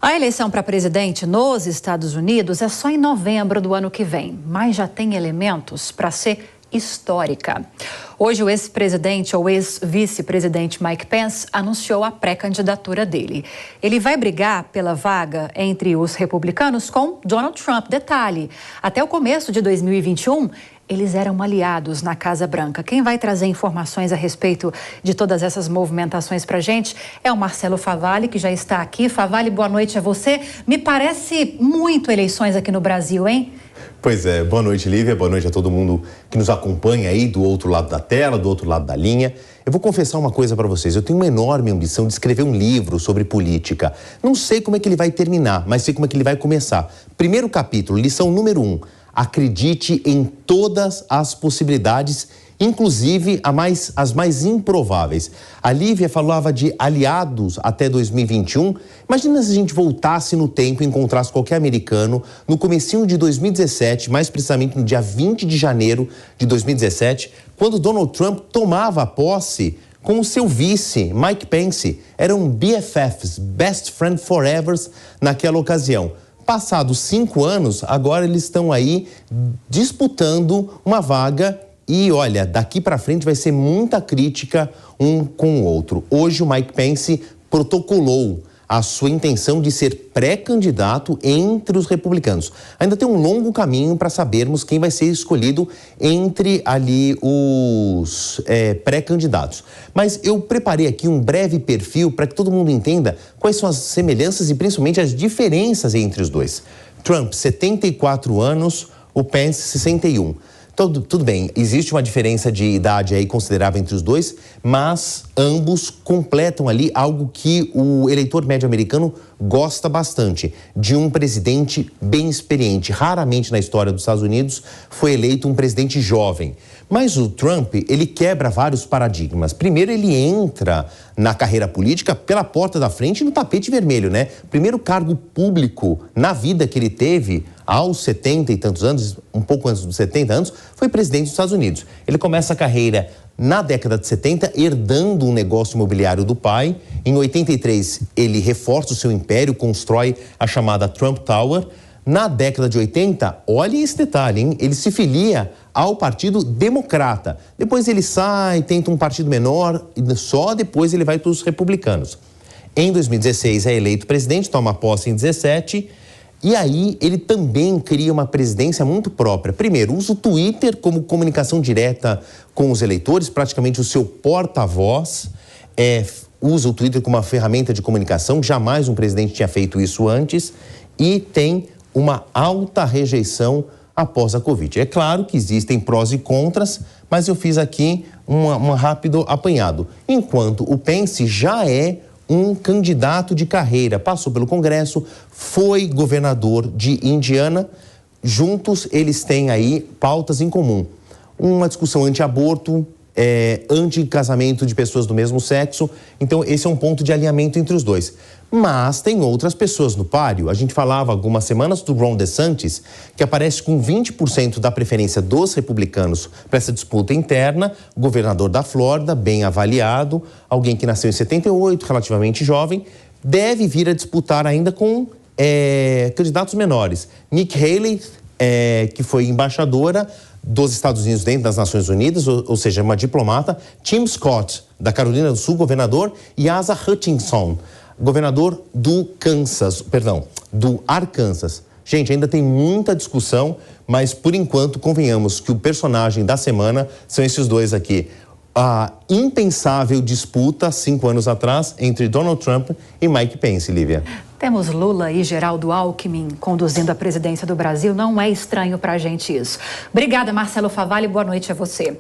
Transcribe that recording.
A eleição para presidente nos Estados Unidos é só em novembro do ano que vem, mas já tem elementos para ser histórica. Hoje, o ex-presidente ou ex-vice-presidente Mike Pence anunciou a pré-candidatura dele. Ele vai brigar pela vaga entre os republicanos com Donald Trump. Detalhe, até o começo de 2021, eles eram aliados na Casa Branca. Quem vai trazer informações a respeito de todas essas movimentações para a gente é o Marcelo Favalli, que já está aqui. Favalli, boa noite a você. Me parece muito eleições aqui no Brasil, hein? Pois é, boa noite, Lívia, boa noite a todo mundo que nos acompanha aí do outro lado da tela, do outro lado da linha. Eu vou confessar uma coisa para vocês, eu tenho uma enorme ambição de escrever um livro sobre política. Não sei como é que ele vai terminar, mas sei como é que ele vai começar. Primeiro capítulo, lição número 1, acredite em todas as possibilidades, inclusive as mais improváveis. A Lívia falava de aliados até 2021. Imagina se a gente voltasse no tempo e encontrasse qualquer americano no comecinho de 2017, mais precisamente no dia 20 de janeiro de 2017, quando Donald Trump tomava posse com o seu vice, Mike Pence. Eram BFFs, Best Friend Forevers, naquela ocasião. Passados 5 anos, agora eles estão aí disputando uma vaga. E olha, daqui para frente vai ser muita crítica um com o outro. Hoje o Mike Pence protocolou a sua intenção de ser pré-candidato entre os republicanos. Ainda tem um longo caminho para sabermos quem vai ser escolhido entre ali os pré-candidatos. Mas eu preparei aqui um breve perfil para que todo mundo entenda quais são as semelhanças e principalmente as diferenças entre os dois. Trump, 74 anos, o Pence, 61. Tudo bem, existe uma diferença de idade aí considerável entre os dois, mas ambos completam ali algo que o eleitor médio americano gosta bastante, de um presidente bem experiente. Raramente na história dos Estados Unidos foi eleito um presidente jovem. Mas o Trump, ele quebra vários paradigmas. Primeiro, ele entra na carreira política pela porta da frente no tapete vermelho, né? Primeiro cargo público na vida que ele teve aos 70 e tantos anos, um pouco antes dos 70 anos, foi presidente dos Estados Unidos. Ele começa a carreira na década de 70, herdando um negócio imobiliário do pai. Em 83, ele reforça o seu império, constrói a chamada Trump Tower. Na década de 80, olha esse detalhe, hein? Ele se filia ao Partido Democrata. Depois ele sai, tenta um partido menor e só depois ele vai para os republicanos. Em 2016 é eleito presidente, toma posse em 2017 e aí ele também cria uma presidência muito própria. Primeiro, usa o Twitter como comunicação direta com os eleitores, praticamente o seu porta-voz, usa o Twitter como uma ferramenta de comunicação, jamais um presidente tinha feito isso antes, e tem uma alta rejeição após a Covid. É claro que existem prós e contras, mas eu fiz aqui um rápido apanhado. Enquanto o Pence já é um candidato de carreira, passou pelo Congresso, foi governador de Indiana. Juntos eles têm aí pautas em comum. Uma discussão anti-aborto, anti-casamento de pessoas do mesmo sexo. Então esse é um ponto de alinhamento entre os dois. Mas tem outras pessoas no páreo. A gente falava algumas semanas do Ron DeSantis, que aparece com 20% da preferência dos republicanos para essa disputa interna, governador da Flórida, bem avaliado, alguém que nasceu em 78, relativamente jovem, deve vir a disputar ainda com candidatos menores. Nikki Haley, que foi embaixadora dos Estados Unidos dentro das Nações Unidas, ou seja, uma diplomata. Tim Scott, da Carolina do Sul, governador, e Asa Hutchinson, governador do Arkansas. Gente, ainda tem muita discussão, mas por enquanto convenhamos que o personagem da semana são esses dois aqui. A impensável disputa 5 anos atrás entre Donald Trump e Mike Pence, Lívia. Temos Lula e Geraldo Alckmin conduzindo a presidência do Brasil. Não é estranho para a gente isso. Obrigada, Marcelo Favalli. Boa noite a você.